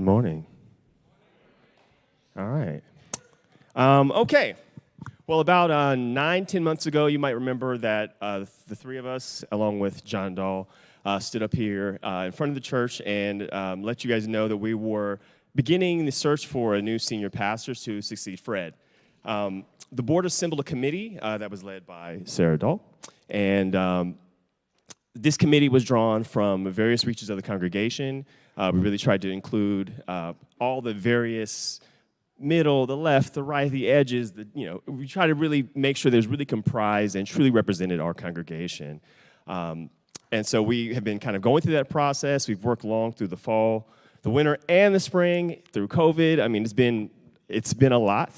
morning. All right. Okay. Well, about 9-10 months ago, you might remember that the three of us, along with John Dahl, stood up here in front of the church and let you guys know that we were beginning the search for a new senior pastor to succeed Fred. The board assembled a committee that was led by Sarah Dahl, and this committee was drawn from various reaches of the congregation. We really tried to include all the various middle, the left, the right, the edges. We try to really make sure there's really comprised and truly represented our congregation. And so we have been kind of going through that process. We've worked long through the fall, the winter, and the spring through COVID. I mean, it's been a lot.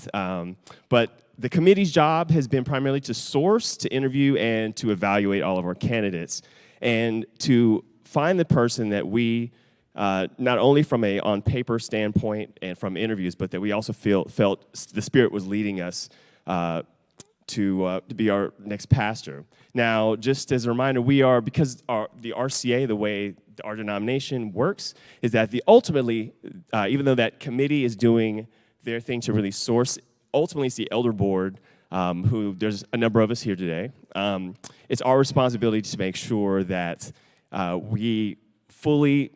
But the committee's job has been primarily to source, to interview, and to evaluate all of our candidates, and to find the person that we, not only from a on paper standpoint and from interviews, but that we also felt the Spirit was leading us to be our next pastor. Now, just as a reminder, we are, because the RCA, the way our denomination works, is that ultimately, even though that committee is doing their thing to really source, ultimately it's the elder board, who there's a number of us here today. It's our responsibility to make sure that we fully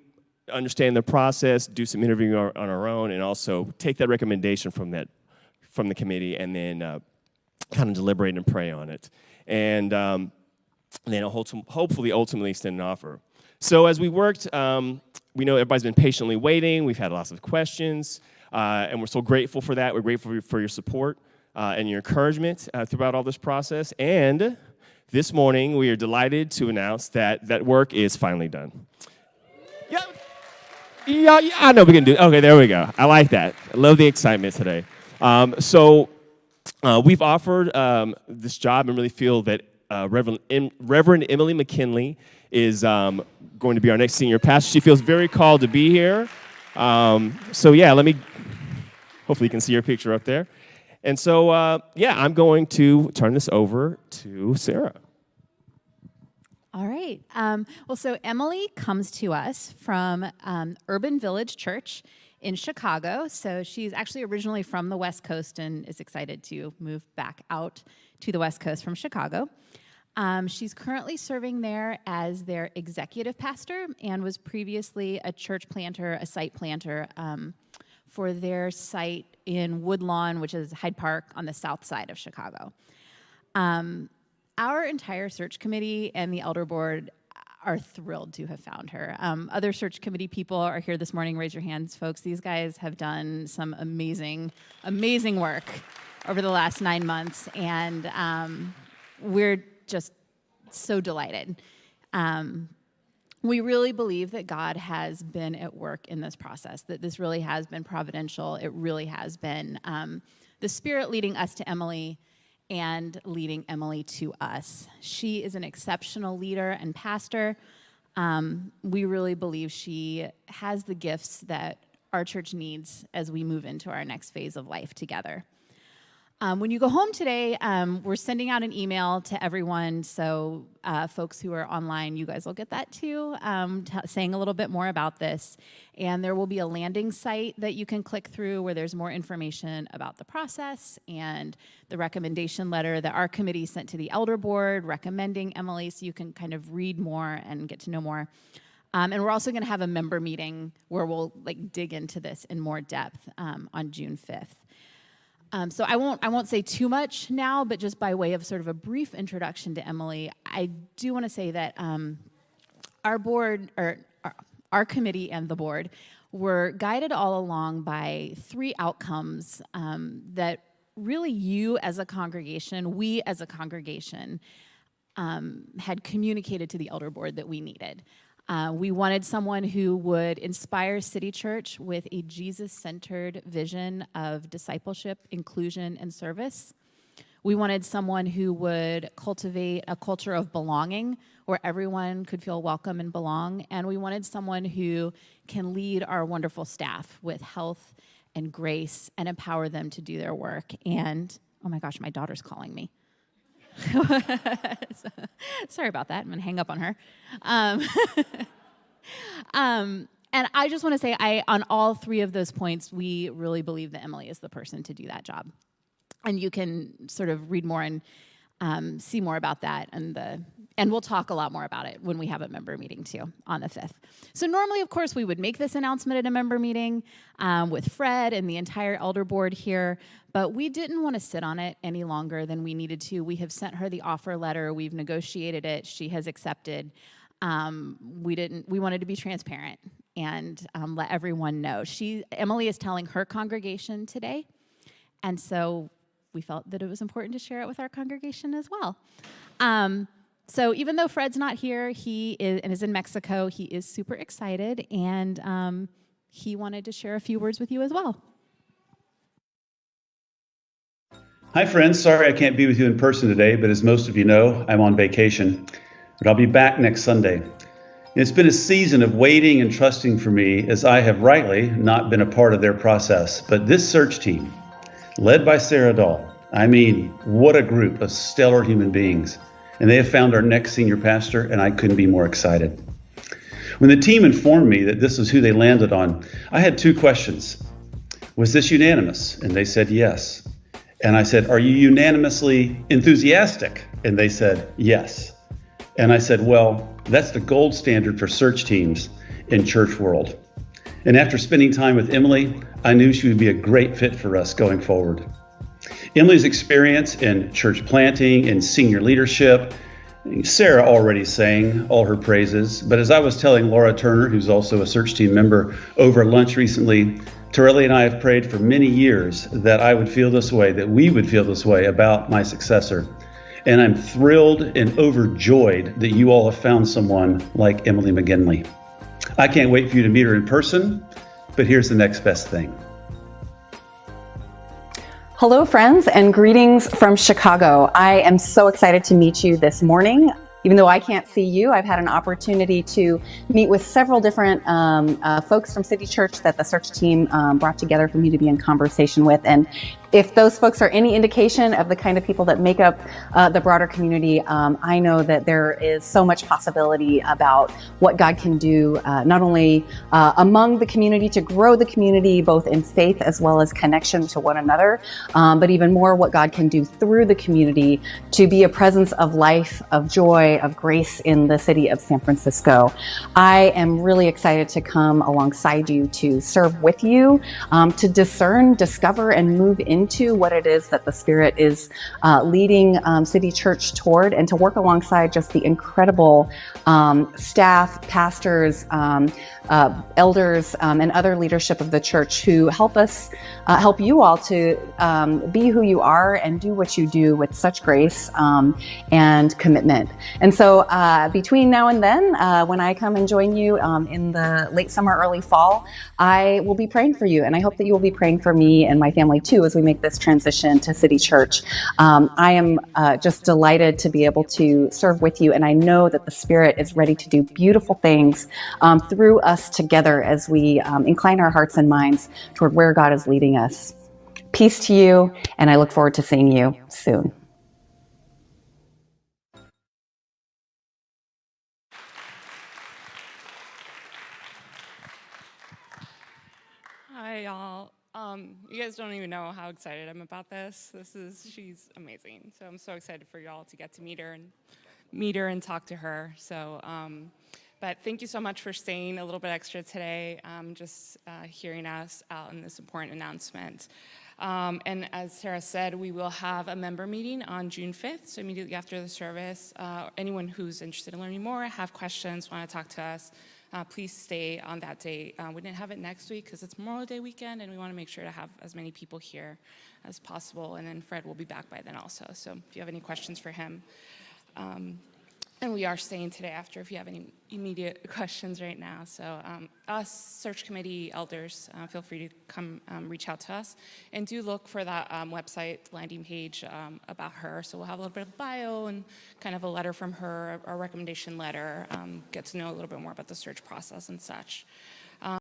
understand the process, do some interviewing on our own, and also take that recommendation from the committee, and then kind of deliberate and pray on it, and then hopefully ultimately extend an offer. So as we worked, we know everybody's been patiently waiting. We've had lots of questions, and we're so grateful for that. We're grateful for your support and your encouragement throughout all this process. And this morning, we are delighted to announce that work is finally done. Yeah, I know we can do it. Okay, there we go. I like that. I love the excitement today. So we've offered this job and really feel that Reverend Emily McGinley is going to be our next senior pastor. She feels very called to be here. So yeah, hopefully you can see your picture up there. And so, I'm going to turn this over to Sarah. All right. So Emily comes to us from Urban Village Church in Chicago. So she's actually originally from the West Coast and is excited to move back out to the West Coast from Chicago. She's currently serving there as their executive pastor and was previously a church planter, a site planter for their site in Woodlawn, which is Hyde Park on the south side of Chicago. Our entire search committee and the elder board are thrilled to have found her. Other search committee people are here this morning. Raise your hands, folks. These guys have done some amazing, amazing work over the last 9 months, and we're just so delighted. We really believe that God has been at work in this process, that this really has been providential. It really has been the Spirit leading us to Emily and leading Emily to us. She is an exceptional leader and pastor. We really believe she has the gifts that our church needs as we move into our next phase of life together. When you go home today, we're sending out an email to everyone, so folks who are online, you guys will get that too, saying a little bit more about this. And there will be a landing site that you can click through where there's more information about the process and the recommendation letter that our committee sent to the elder board recommending Emily, so you can kind of read more and get to know more. And we're also going to have a member meeting where we'll dig into this in more depth on June 5th. So I won't say too much now, but just by way of sort of a brief introduction to Emily, I do want to say that our board, or our committee and the board, were guided all along by 3 outcomes that really you as a congregation, we as a congregation, had communicated to the elder board that we needed. We wanted someone who would inspire City Church with a Jesus-centered vision of discipleship, inclusion, and service. We wanted someone who would cultivate a culture of belonging where everyone could feel welcome and belong. And we wanted someone who can lead our wonderful staff with health and grace and empower them to do their work. And, oh my gosh, my daughter's calling me. Sorry about that. I'm going to hang up on her. And I just want to say, on all three of those points, we really believe that Emily is the person to do that job. And you can sort of read more and see more about that, and we'll talk a lot more about it when we have a member meeting too on the 5th. So normally, of course, we would make this announcement at a member meeting with Fred and the entire elder board here, but we didn't want to sit on it any longer than we needed to. We have sent her the offer letter. We've negotiated it. She has accepted. We wanted to be transparent and let everyone know. Emily is telling her congregation today, and so we felt that it was important to share it with our congregation as well. So even though Fred's not here, he is in Mexico, he is super excited, and he wanted to share a few words with you as well. Hi, friends. Sorry I can't be with you in person today, but as most of you know, I'm on vacation. But I'll be back next Sunday. It's been a season of waiting and trusting for me, as I have rightly not been a part of their process. But this search team, led by Sarah Dahl, I mean, what a group of stellar human beings. And they have found our next senior pastor, and I couldn't be more excited. When the team informed me that this was who they landed on, I had two questions. Was this unanimous? And they said yes. And I said, are you unanimously enthusiastic? And they said yes. And I said, well, that's the gold standard for search teams in church world. And after spending time with Emily, I knew she would be a great fit for us going forward. Emily's experience in church planting and senior leadership, Sarah already sang all her praises, but as I was telling Laura Turner, who's also a search team member, over lunch recently, Terely and I have prayed for many years that I would feel this way, that we would feel this way about my successor. And I'm thrilled and overjoyed that you all have found someone like Emily McGinley. I can't wait for you to meet her in person, but here's the next best thing. Hello, friends, and greetings from Chicago. I am so excited to meet you this morning. Even though I can't see you, I've had an opportunity to meet with several different folks from City Church that the search team brought together for me to be in conversation with. And if those folks are any indication of the kind of people that make up the broader community, I know that there is so much possibility about what God can do, not only among the community to grow the community, both in faith as well as connection to one another, but even more what God can do through the community to be a presence of life, of joy, of grace in the city of San Francisco. I am really excited to come alongside you to serve with you, to discern, discover, and move into what it is that the Spirit is leading City Church toward, and to work alongside just the incredible staff, pastors, elders, and other leadership of the church who help help you all to be who you are and do what you do with such grace and commitment. And so between now and then, when I come and join you in the late summer, early fall, I will be praying for you. And I hope that you will be praying for me and my family too as we make this transition to City Church. I am just delighted to be able to serve with you. And I know that the Spirit is ready to do beautiful things through us together as we incline our hearts and minds toward where God is leading us. Peace to you, and I look forward to seeing you soon. Hi, y'all. You guys don't even know how excited I'm about this. She's amazing. So I'm so excited for y'all to get to meet her and talk to her. So, but thank you so much for staying a little bit extra today, just hearing us out in this important announcement. And as Sarah said, we will have a member meeting on June 5th, so immediately after the service. Anyone who's interested in learning more, have questions, want to talk to us, please stay on that date. We didn't have it next week because it's Memorial Day weekend, and we want to make sure to have as many people here as possible. And then Fred will be back by then also, so if you have any questions for him. And we are staying today after if you have any immediate questions right now. So us, search committee elders, feel free to come reach out to us. And do look for that website landing page about her. So we'll have a little bit of bio and kind of a letter from her, a recommendation letter, get to know a little bit more about the search process and such.